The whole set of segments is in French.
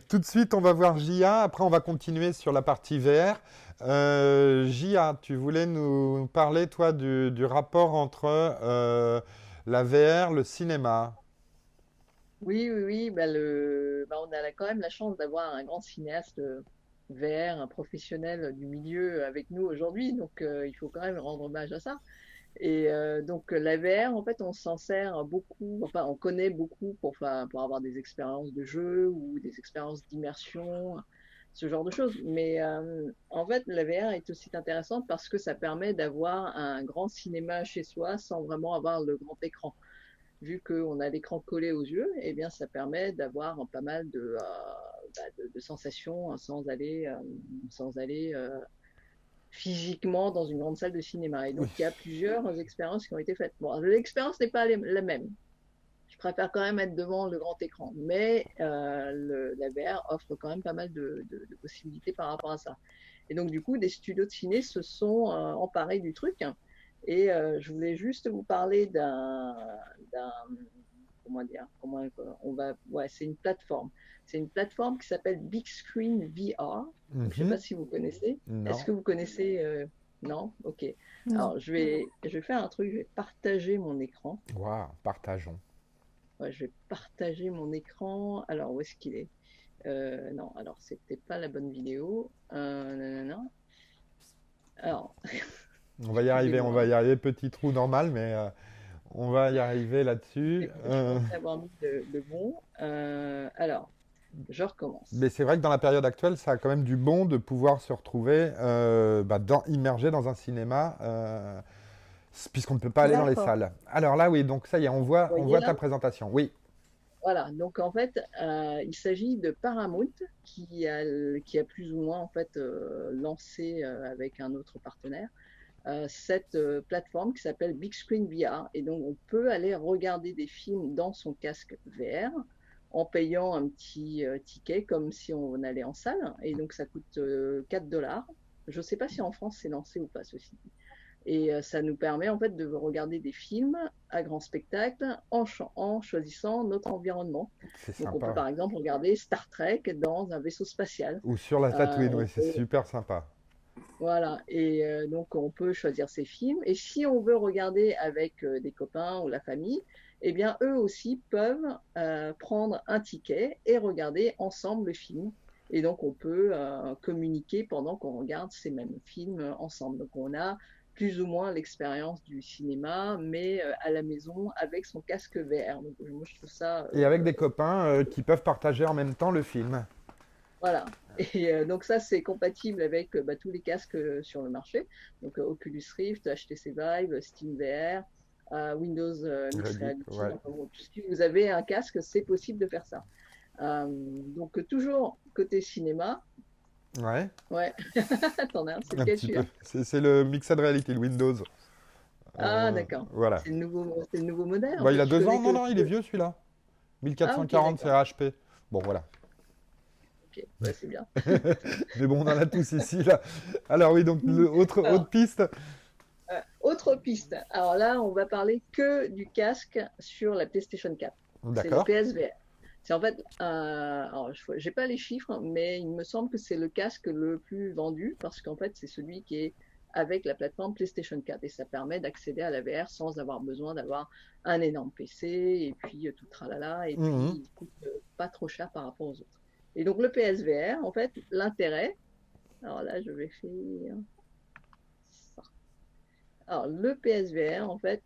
Tout de suite, on va voir Jia. Après, on va continuer sur la partie VR. Jia, tu voulais nous parler, toi, du rapport entre la VR, le cinéma. Oui, oui, oui. On a quand même la chance d'avoir un grand cinéaste VR, un professionnel du milieu avec nous aujourd'hui. Donc, il faut quand même rendre hommage à ça. La VR, en fait, on s'en sert beaucoup. Enfin, on connaît beaucoup pour avoir des expériences de jeu ou des expériences d'immersion, ce genre de choses. En fait, la VR est aussi intéressante parce que ça permet d'avoir un grand cinéma chez soi sans vraiment avoir le grand écran. Vu qu'on a l'écran collé aux yeux, eh bien, ça permet d'avoir pas mal de sensations sans aller physiquement dans une grande salle de cinéma. Et Oui. donc, il y a plusieurs expériences qui ont été faites. Bon, l'expérience n'est pas la même. Je préfère quand même être devant le grand écran, mais la VR offre quand même pas mal de possibilités par rapport à ça. Et donc, du coup, des studios de ciné se sont emparés du truc. Et je voulais juste vous parler d'un, comment dire, ouais, c'est une plateforme. C'est une plateforme qui s'appelle Big Screen VR. Donc, je sais pas Mhm. si vous connaissez. Est-ce Non. que vous connaissez Non? Ok. Non. Alors, je vais faire un truc. Je vais partager mon écran. Waouh, partageons. Ouais, je vais partager mon écran. Alors, où est-ce qu'il est? Non, alors c'était pas la bonne vidéo. Nanana. Alors, On va excusez-moi. y arriver. Petit trou normal, mais on va y arriver là-dessus. Je pensais avoir mis le bon. Alors, je Mais recommence. c'est vrai que dans la période actuelle, ça a quand même du bon de pouvoir se retrouver immergé dans un cinéma, puisqu'on ne peut pas aller dans les D'accord. salles. Alors là, oui, donc ça y est, Vous on voyez voit ta là? présentation. Oui. Voilà. Donc en fait, il s'agit de Paramount qui a plus ou moins en fait lancé avec un autre partenaire cette plateforme qui s'appelle Big Screen VR. Et donc, on peut aller regarder des films dans son casque VR en payant un petit ticket comme si on allait en salle. Et donc, ça coûte 4 dollars. Je ne sais pas si en France c'est lancé ou pas, ceci dit. Et ça nous permet en fait de regarder des films à grand spectacle en choisissant notre environnement. C'est Donc on peut sympa. par exemple regarder Star Trek dans un vaisseau spatial. Ou sur la Tatooine, On oui, c'est peut super sympa. voilà, et donc on peut choisir ses films. Et si on veut regarder avec des copains ou la famille, eh bien eux aussi peuvent prendre un ticket et regarder ensemble le film. Et donc on peut communiquer pendant qu'on regarde ces mêmes films ensemble. Donc on a plus ou moins l'expérience du cinéma, mais à la maison avec son casque VR. Donc moi je trouve ça Et avec des copains qui peuvent partager en même temps le film. voilà. Et donc ça, c'est compatible avec tous les casques sur le marché. Donc Oculus Rift, HTC Vive, Steam VR, Windows Mixed Reality. Ouais. Enfin, bon, si vous avez un casque, c'est possible de faire ça. Donc toujours côté cinéma. Ouais, Ouais, t'en as un, c'est un lequel petit peu. celui-là? C'est le Mixed Reality, le Windows. Ah d'accord. Voilà. C'est le nouveau modèle. En Bah, il fait, a je deux ans? connais Non, que. non, il est vieux celui-là. Ah ok, 1440, c'est d'accord. HP. Bon, voilà. Ok, ouais, c'est bien. Mais bon, on en a tous ici, là. Alors oui, donc, autre Alors, piste. autre piste. Alors là, on va parler que du casque sur la PlayStation 4. C'est le D'accord. PSVR. C'est en fait, alors j'ai pas les chiffres, mais il me semble que c'est le casque le plus vendu parce qu'en fait, c'est celui qui est avec la plateforme PlayStation 4 et ça permet d'accéder à la VR sans avoir besoin d'avoir un énorme PC et puis tout tralala et puis Mhm. il coûte pas trop cher par rapport aux autres. Et donc le PSVR, en fait, l'intérêt, alors là, je vais faire ça. Alors le PSVR, en fait,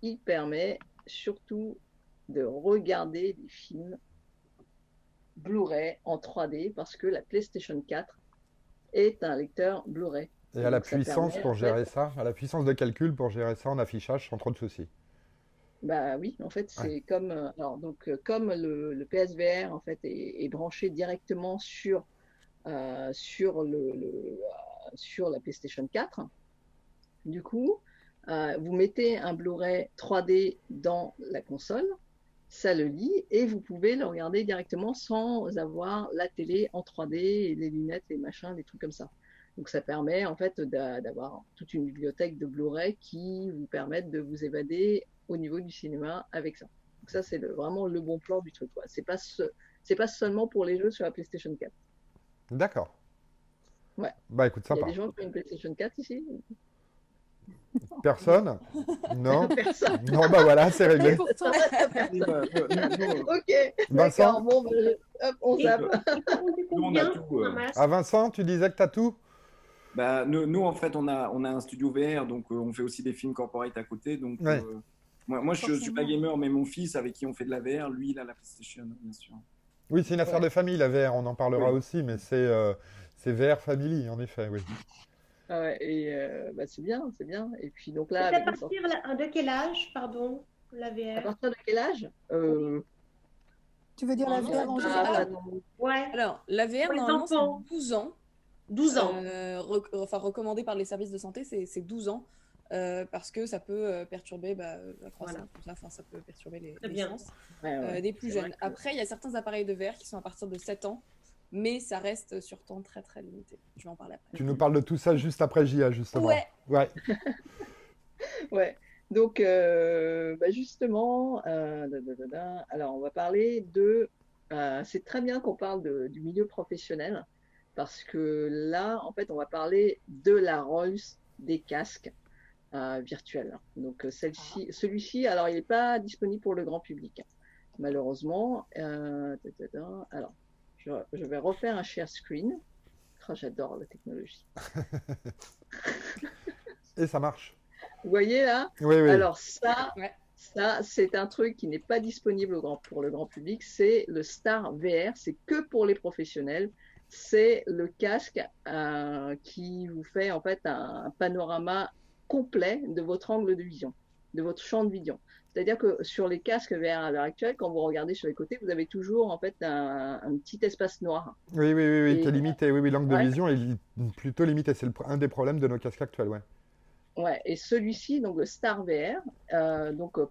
il permet surtout de regarder des films Blu-ray en 3D parce que la PlayStation 4 est un lecteur Blu-ray. Et Et à la donc ça puissance permet pour en fait, gérer ça, à la puissance de calcul pour gérer ça en affichage sans trop de soucis. bah oui, en fait Ouais. c'est comme comme le PSVR en fait est branché directement sur la PlayStation 4. Du coup, vous mettez un Blu-ray 3D dans la console, ça le lit et vous pouvez le regarder directement sans avoir la télé en 3D et les lunettes, les machins, des trucs comme ça. Donc ça permet en fait d'avoir toute une bibliothèque de Blu-ray qui vous permettent de vous évader au niveau du cinéma avec ça. Donc ça, c'est vraiment le bon plan du truc, quoi. C'est pas seulement pour les jeux sur la PlayStation 4. D'accord. Ouais. Bah écoute, Il y a des sympa. gens qui ont une PlayStation 4 ici? Personne? Non? Personne. Non, bah voilà, c'est Et réglé. pourtant, Et Ok, Vincent? d'accord. Bon, hop, on zappe. nous, on a tout. Ah, Vincent, tu disais que t'as tout? Bah, nous, en fait, on a un studio VR, donc on fait aussi des films corporate à côté. Donc, Ouais. moi, je suis pas Forcément. gamer, mais mon fils, avec qui on fait de la VR, lui, il a la PlayStation, bien sûr. Oui, c'est une affaire Ouais. de famille, la VR, on en parlera Oui. aussi, mais c'est VR Family, en effet, oui. Ah ouais, et bah, c'est bien, c'est bien. Et puis donc là, C'est à avec les sorties, partir de quel âge, pardon, la à VR? partir de quel âge? Tu veux dire la Normalement, VR en ça général? va, Alors, Ouais, alors, la VR, pour les normalement, c'est enfants, 12 ans. 12 ans. Enfin, recommandé par les services de santé, c'est 12 ans. Parce que ça peut perturber la croissance, Voilà. tout ça. Enfin, ça peut perturber Très les bien. sens Ouais, ouais. des plus C'est vrai jeunes. que- Après, il y a certains appareils de VR qui sont à partir de 7 ans, mais ça reste sur temps très très limité. Je vais en parler après. Tu nous parles de tout ça juste après JA, justement. Ouais. Ouais. Ouais. Donc, bah, justement, alors on va parler de. C'est très bien qu'on parle du milieu professionnel parce que là, en fait, on va parler de la Rolls des casques virtuels. Donc, celui-ci, alors il n'est pas disponible pour le grand public, malheureusement. Alors, je vais refaire un share screen. Oh, j'adore la technologie. Et ça marche. Vous voyez là? Oui, oui. Alors Ouais. ça c'est un truc qui n'est pas disponible pour le grand public. C'est le Star VR. C'est que pour les professionnels. C'est le casque qui vous fait en fait un panorama complet de votre angle de vision, de votre champ de vision. C'est-à-dire que sur les casques VR à l'heure actuelle, quand vous regardez sur les côtés, vous avez toujours en fait un petit espace noir. Oui, oui, oui, oui, Et t'es limité. Oui, oui, l'angle de ouais, vision est plutôt limité. C'est un des problèmes de nos casques actuels, ouais. ouais. Et celui-ci, donc le Star VR,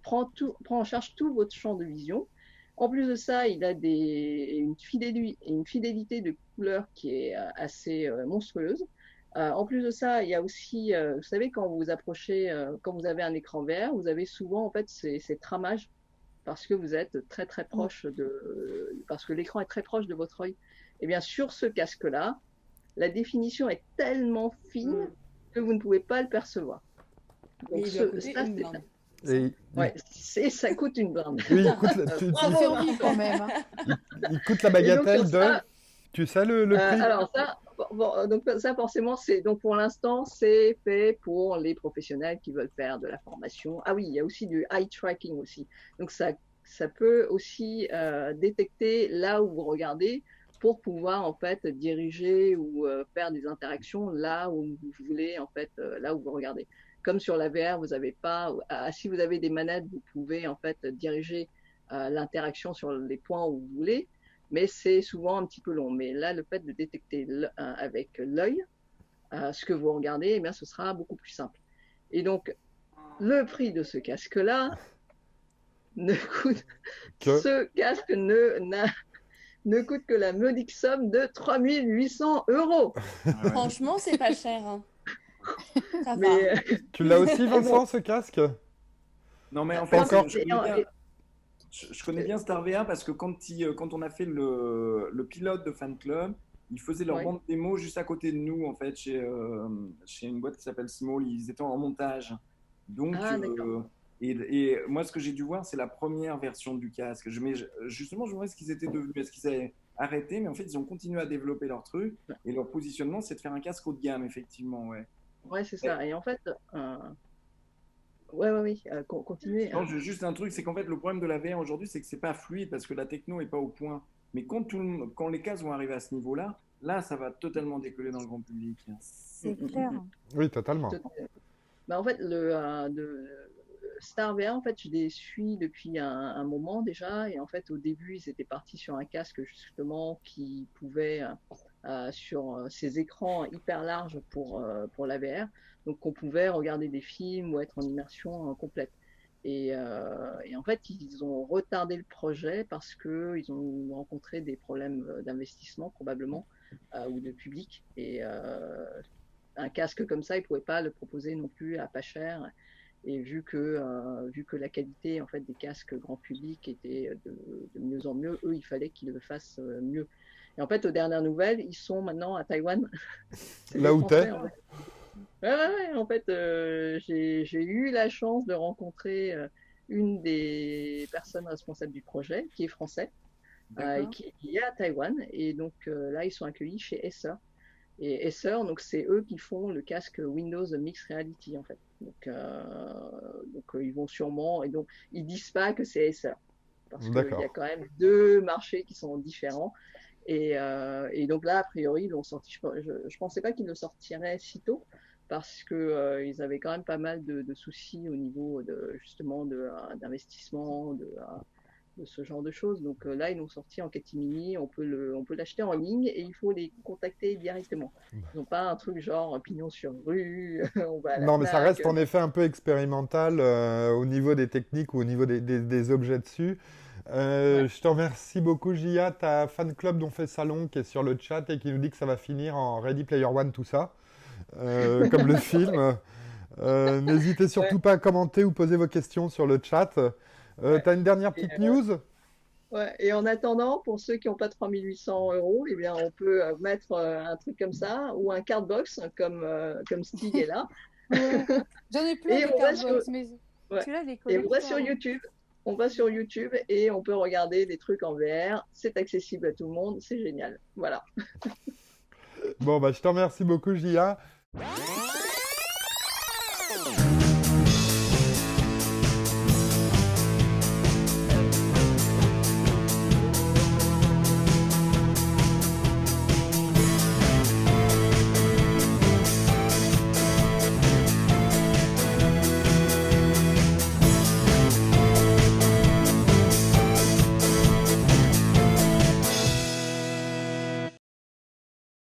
prend en charge tout votre champ de vision. En plus de ça, il a une fidélité de couleur qui est assez monstrueuse. En plus de ça, il y a aussi, vous savez, quand vous approchez, quand vous avez un écran vert, vous avez souvent en fait ces tramages parce que vous êtes très très proche parce que l'écran est très proche de votre œil. Et bien sur ce casque-là, la définition est tellement fine que vous ne pouvez pas le percevoir. Mais Donc il doit coûter ça, une blinde. Et ouais, ça coûte une blinde. oui, il coûte, Ça fait envie quand même, hein. il coûte la Et donc bagatelle sur de. ça, Tu sais le prix? alors ça, donc ça forcément, donc pour l'instant, c'est fait pour les professionnels qui veulent faire de la formation. Ah oui, il y a aussi du eye tracking aussi. Donc ça peut aussi détecter là où vous regardez pour pouvoir en fait diriger ou faire des interactions là où vous voulez en fait là où vous regardez. Comme sur la VR, vous avez pas. Si vous avez des manettes, vous pouvez en fait diriger l'interaction sur les points où vous voulez, mais c'est souvent un petit peu long. Mais là, le fait de détecter avec l'œil ce que vous regardez, eh bien, ce sera beaucoup plus simple. Et donc, le prix de ce casque-là ce casque ne coûte que la modique somme de 3 800 €. Franchement, c'est pas cher. Hein. Ça va. Mais Tu l'as aussi, Vincent, ce casque? Non, mais en Pas fait, encore. je connais bien Star VR parce que quand on a fait le pilote de Fan Club, ils faisaient leur Ouais. bande démo juste à côté de nous, en fait, chez une boîte qui s'appelle Small. Ils étaient en montage. Donc, d'accord. et moi, ce que j'ai dû voir, c'est la première version du casque. Justement, je me demandais ce qu'ils étaient devenus. Est-ce qu'ils avaient arrêté? Mais en fait, ils ont continué à développer leur truc. Et leur positionnement, c'est de faire un casque haut de gamme, effectivement. Ouais. Ouais, c'est ça. Et en fait, oui, continuez. Non, juste un truc, c'est qu'en fait, le problème de la VR aujourd'hui, c'est que c'est pas fluide parce que la techno est pas au point. Mais quand les casques vont arriver à ce niveau-là, là, ça va totalement décoller dans le grand public. C'est clair. Oui, totalement. Bah, en fait, le Star VR, en fait, je les suis depuis un moment déjà. Et en fait, au début, ils étaient partis sur un casque justement qui pouvait, sur ces écrans hyper larges pour la VR, donc on pouvait regarder des films ou être en immersion complète. Et en fait, ils ont retardé le projet parce qu'ils ont rencontré des problèmes d'investissement probablement ou de public. Et un casque comme ça, ils ne pouvaient pas le proposer non plus à pas cher. Et vu que la qualité en fait des casques grand public était de mieux en mieux, eux, il fallait qu'ils le fassent mieux. Et en fait, aux dernières nouvelles, ils sont maintenant à Taïwan. C'est Là des où t'es? Français, en fait. Ouais. En fait, j'ai eu la chance de rencontrer une des personnes responsables du projet, qui est français, et D'accord. qui est à Taïwan. Et donc là, ils sont accueillis chez Acer. Et Acer, donc c'est eux qui font le casque Windows Mixed Reality en fait. Donc ils vont sûrement, et donc ils disent pas que c'est Acer parce qu'il y D'accord. a quand même deux marchés qui sont différents. Et donc là, a priori, ils l'ont sorti. Je pensais pas qu'ils le sortiraient si tôt parce que ils avaient quand même pas mal de soucis au niveau justement d'investissement, de ce genre de choses. Donc là, ils l'ont sorti en catimini, on peut l'acheter en ligne et il faut les contacter directement. Ils n'ont pas un truc genre pignon sur rue, on va à la Non, mais ça Fnac. reste en effet un peu expérimental au niveau des techniques ou au niveau des objets dessus. Ouais. Je te remercie beaucoup, Gia. Tu as Fan Club dont fait Salon qui est sur le chat et qui nous dit que ça va finir en Ready Player One, tout ça, comme le film. N'hésitez surtout Ouais. pas à commenter ou poser vos questions sur le chat. Tu as une dernière Et, petite news? ouais. Et en attendant, pour ceux qui n'ont pas 3 800 €, eh bien, on peut mettre un truc comme ça ou un cardbox comme Stig est là. Ouais. J'en ai plein Et des on va sur, cardbox, mais ouais. celui-là, je les Et on va collecte sur pas. YouTube. On va sur YouTube et on peut regarder des trucs en VR. C'est accessible à tout le monde. C'est génial. Voilà. Bon, bah, je te remercie beaucoup, Gia.